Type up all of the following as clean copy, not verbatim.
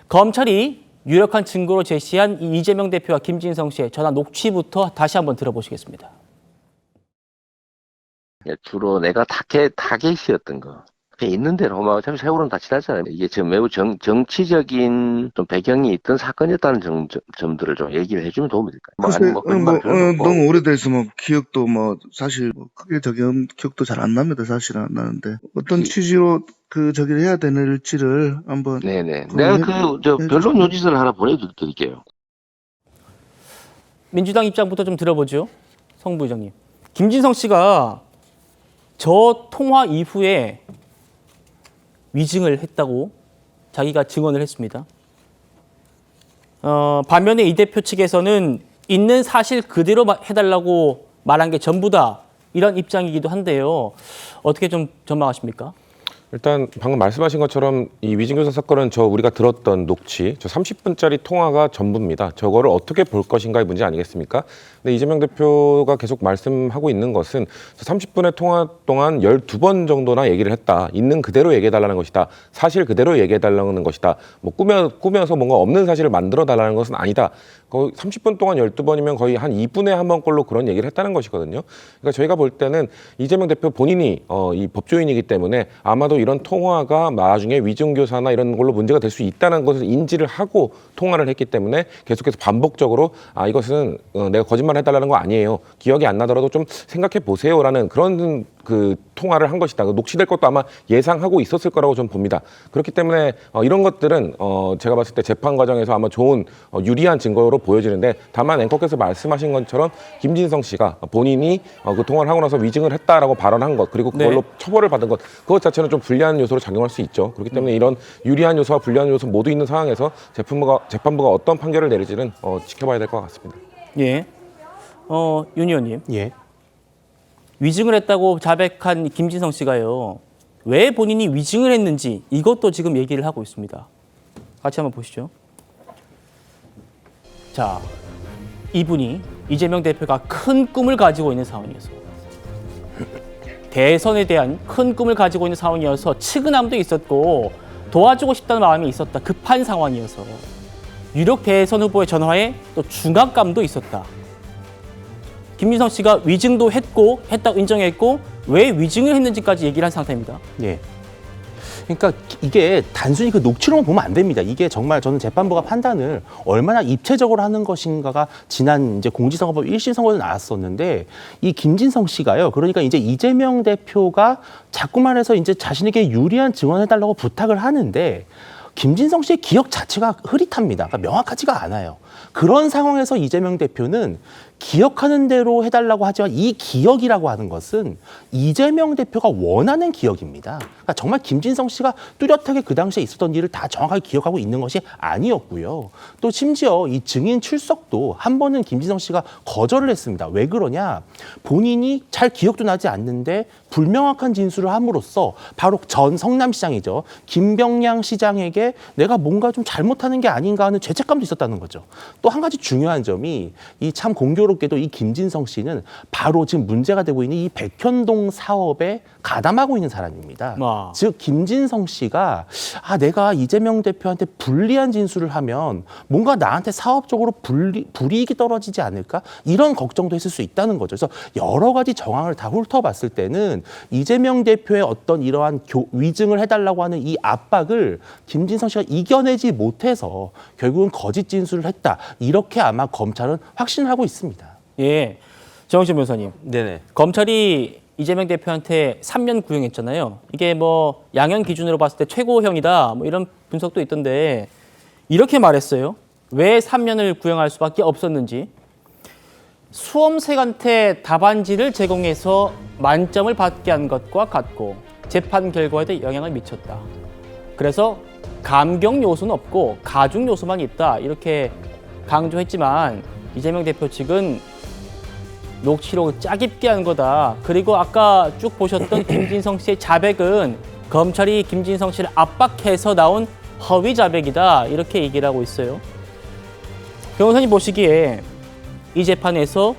검찰이 유력한 증거로 제시한 이재명 대표와 김진성 씨의 전화 녹취부터 다시 한번 들어보시겠습니다. 주로 내가 타겟이었던 거. 그냥 있는 대로 뭐 어차피 세월은 다 지났잖아요. 이게 지금 매우 정치적인 좀 배경이 있던 사건이었다는 점들을 좀 얘기를 해주면 도움이 될까요? 글쎄, 거짓말 너무 오래돼서 기억도 사실 크게 기억도 잘 안 납니다. 사실은 안 나는데 어떤 취지로 저기를 해야 되는지를 한번. 네네. 내가 변론 요지서를 하나 보내드릴게요. 민주당 입장부터 좀 들어보죠. 성 부의장님. 김진성 씨가 저 통화 이후에 위증을 했다고 자기가 증언을 했습니다. 반면에 이 대표 측에서는 있는 사실 그대로 해달라고 말한 게 전부다. 이런 입장이기도 한데요. 어떻게 좀 전망하십니까? 일단 방금 말씀하신 것처럼 이 위증교사 사건은 우리가 들었던 녹취, 30분짜리 통화가 전부입니다. 저거를 어떻게 볼 것인가의 문제 아니겠습니까? 근데 이재명 대표가 계속 말씀하고 있는 것은 30분의 통화 동안 12번 정도나 얘기를 했다. 있는 그대로 얘기해달라는 것이다. 사실 그대로 얘기해달라는 것이다. 뭐 꾸며서 뭔가 없는 사실을 만들어달라는 것은 아니다. 거의 30분 동안 12번이면 거의 한 2분에 한 번꼴로 그런 얘기를 했다는 것이거든요. 그러니까 저희가 볼 때는 이재명 대표 본인이 이 법조인이기 때문에 아마도 이런 통화가 나중에 위증교사나 이런 걸로 문제가 될 수 있다는 것을 인지를 하고 통화를 했기 때문에 계속해서 반복적으로 이것은 내가 거짓말 해달라는 거 아니에요. 기억이 안 나더라도 좀 생각해 보세요라는 그런 통화를 한 것이다. 녹취될 것도 아마 예상하고 있었을 거라고 좀 봅니다. 그렇기 때문에 이런 것들은 제가 봤을 때 재판 과정에서 아마 좋은 유리한 증거로 보여지는데, 다만 앵커께서 말씀하신 것처럼 김진성 씨가 본인이 그 통화를 하고 나서 위증을 했다라고 발언한 것, 그리고 그걸로 처벌을 받은 것, 그것 자체는 좀 불리한 요소로 작용할 수 있죠. 그렇기 때문에 이런 유리한 요소와 불리한 요소 모두 있는 상황에서 재판부가 어떤 판결을 내릴지는 지켜봐야 될 것 같습니다. 예. 윤 의원님. 예. 위증을 했다고 자백한 김진성 씨가요. 왜 본인이 위증을 했는지 이것도 지금 얘기를 하고 있습니다. 같이 한번 보시죠. 자, 이분이 이재명 대표가 큰 꿈을 가지고 있는 상황이어서, 대선에 대한 큰 꿈을 가지고 있는 상황이어서 측은함도 있었고 도와주고 싶다는 마음이 있었다. 급한 상황이어서 유력 대선 후보의 전화에 또 중압감도 있었다. 김진성 씨가 위증도 했다고 인정했고 왜 위증을 했는지까지 얘기를 한 상태입니다. 예. 그러니까 이게 단순히 녹취로만 보면 안 됩니다. 이게 정말 저는 재판부가 판단을 얼마나 입체적으로 하는 것인가가 지난 공직선거법 1심 선고에서 나왔었는데, 이 김진성 씨가요. 그러니까 이제 이재명 대표가 자꾸만 해서 자신에게 유리한 증언해달라고 부탁을 하는데, 김진성 씨의 기억 자체가 흐릿합니다. 그러니까 명확하지가 않아요. 그런 상황에서 이재명 대표는 기억하는 대로 해달라고 하지만 이 기억이라고 하는 것은 이재명 대표가 원하는 기억입니다. 그러니까 정말 김진성 씨가 뚜렷하게 그 당시에 있었던 일을 다 정확하게 기억하고 있는 것이 아니었고요. 또 심지어 이 증인 출석도 한 번은 김진성 씨가 거절을 했습니다. 왜 그러냐? 본인이 잘 기억도 나지 않는데 불명확한 진술을 함으로써 바로 전 성남시장이죠. 김병량 시장에게 내가 뭔가 좀 잘못하는 게 아닌가 하는 죄책감도 있었다는 거죠. 또 한 가지 중요한 점이 이 참 공교롭게도 이 김진성 씨는 바로 지금 문제가 되고 있는 이 백현동 사업에 가담하고 있는 사람입니다. 즉 김진성 씨가 내가 이재명 대표한테 불리한 진술을 하면 뭔가 나한테 사업적으로 불이익이 떨어지지 않을까? 이런 걱정도 했을 수 있다는 거죠. 그래서 여러 가지 정황을 다 훑어봤을 때는 이재명 대표의 어떤 이러한 위증을 해달라고 하는 이 압박을 김진성 씨가 이겨내지 못해서 결국은 거짓 진술을 했다. 이렇게 아마 검찰은 확신하고 있습니다. 예, 정의진 변호사님. 네네. 검찰이 이재명 대표한테 3년 구형했잖아요. 이게 양형 기준으로 봤을 때 최고형이다. 이런 분석도 있던데 이렇게 말했어요. 왜 3년을 구형할 수밖에 없었는지. 수험생한테 답안지를 제공해서 만점을 받게 한 것과 같고 재판 결과에도 영향을 미쳤다. 그래서 감경 요소는 없고 가중 요소만 있다. 이렇게 강조했지만 이재명 대표 측은 녹취록 짜깁게 한 거다. 그리고 아까 쭉 보셨던 김진성 씨의 자백은 검찰이 김진성 씨를 압박해서 나온 허위 자백이다. 이렇게 얘기를 하고 있어요. 변호사님 보시기에 이 재판에서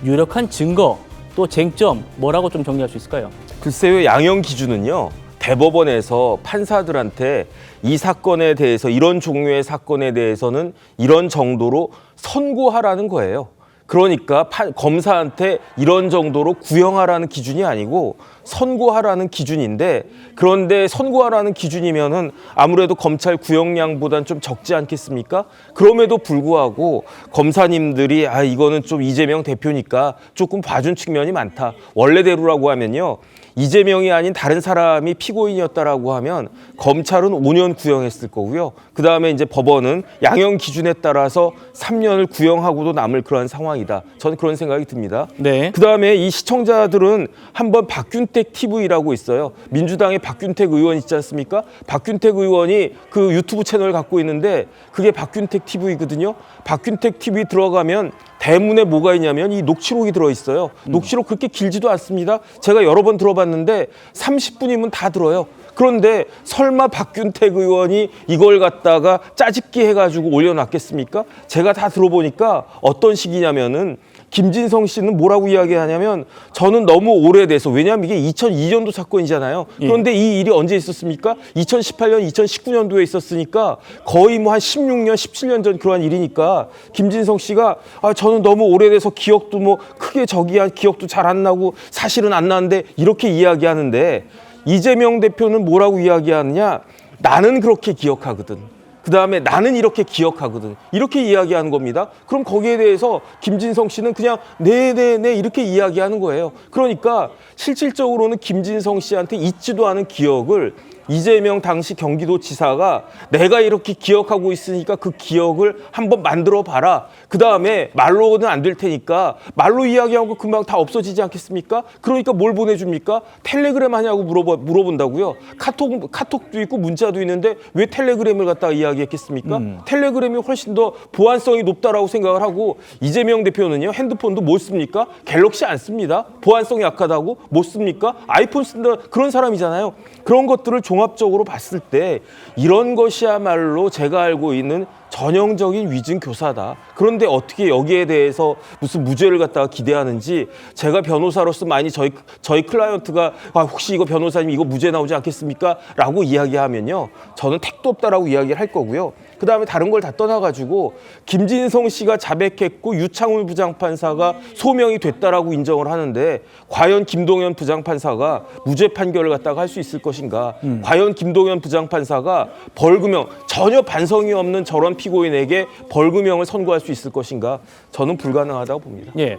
유력한 증거 또 쟁점 뭐라고 좀 정리할 수 있을까요? 글쎄요, 양형 기준은요. 대법원에서 판사들한테 이 사건에 대해서 이런 종류의 사건에 대해서는 이런 정도로 선고하라는 거예요. 그러니까 검사한테 이런 정도로 구형하라는 기준이 아니고 선고하라는 기준인데, 그런데 선고하라는 기준이면은 아무래도 검찰 구형량보단 좀 적지 않겠습니까? 그럼에도 불구하고 검사님들이 이거는 좀 이재명 대표니까 조금 봐준 측면이 많다. 원래대로라고 하면요, 이재명이 아닌 다른 사람이 피고인이었다라고 하면 검찰은 5년 구형했을 거고요. 그 다음에 이제 법원은 양형 기준에 따라서 3년을 구형하고도 남을 그러한 상황이다. 저는 그런 생각이 듭니다. 네. 그 다음에 이 시청자들은 한번 박균택 TV라고 있어요. 민주당의 박균택 의원 있지 않습니까? 박균택 의원이 그 유튜브 채널을 갖고 있는데 그게 박균택 TV거든요. 박균택 TV 들어가면 대문에 뭐가 있냐면 이 녹취록이 들어있어요. 녹취록 그렇게 길지도 않습니다. 제가 여러 번 들어봤는데 30분이면 다 들어요. 그런데 설마 박균택 의원이 이걸 갖다가 짜집기 해가지고 올려놨겠습니까? 제가 다 들어보니까 어떤 식이냐면은 김진성 씨는 뭐라고 이야기하냐면 저는 너무 오래돼서, 왜냐하면 이게 2002년도 사건이잖아요. 그런데 이 일이 언제 있었습니까? 2018년, 2019년도에 있었으니까 거의 뭐 한 16년, 17년 전 그러한 일이니까 김진성 씨가 저는 너무 오래돼서 기억도 뭐 크게 기억도 잘 안 나고 사실은 안 나는데 이렇게 이야기하는데, 이재명 대표는 뭐라고 이야기하느냐? 나는 그렇게 기억하거든. 그 다음에 나는 이렇게 기억하거든. 이렇게 이야기하는 겁니다. 그럼 거기에 대해서 김진성 씨는 그냥 네네네 이렇게 이야기하는 거예요. 그러니까 실질적으로는 김진성 씨한테 있지도 않은 기억을 이재명 당시 경기도지사가 내가 이렇게 기억하고 있으니까 그 기억을 한번 만들어 봐라. 그 다음에 말로는 안 될 테니까 말로 이야기하고 금방 다 없어지지 않겠습니까? 그러니까 뭘 보내줍니까? 텔레그램 하냐고 물어본다고요. 카톡도 있고 문자도 있는데 왜 텔레그램을 갖다가 이야기했겠습니까? 텔레그램이 훨씬 더 보안성이 높다라고 생각을 하고, 이재명 대표는요, 핸드폰도 못 씁니까? 갤럭시 안 씁니다. 보안성이 약하다고 못 씁니까? 아이폰 쓴다 그런 사람이잖아요. 그런 것들을 종합적으로 봤을 때 이런 것이야말로 제가 알고 있는 전형적인 위증 교사다. 그런데 어떻게 여기에 대해서 무슨 무죄를 갖다가 기대하는지, 제가 변호사로서 많이 저희 클라이언트가 혹시 이거 변호사님 이거 무죄 나오지 않겠습니까? 라고 이야기하면요, 저는 택도 없다라고 이야기를 할 거고요. 그 다음에 다른 걸 다 떠나가지고 김진성 씨가 자백했고 유창훈 부장판사가 소명이 됐다라고 인정을 하는데, 과연 김동연 부장판사가 무죄 판결을 갖다가 할 수 있을 것인가? 과연 김동연 부장판사가 벌금형, 전혀 반성이 없는 저런 피고인에게 벌금형을 선고할 수 있을 것인가? 저는 불가능하다고 봅니다. 예.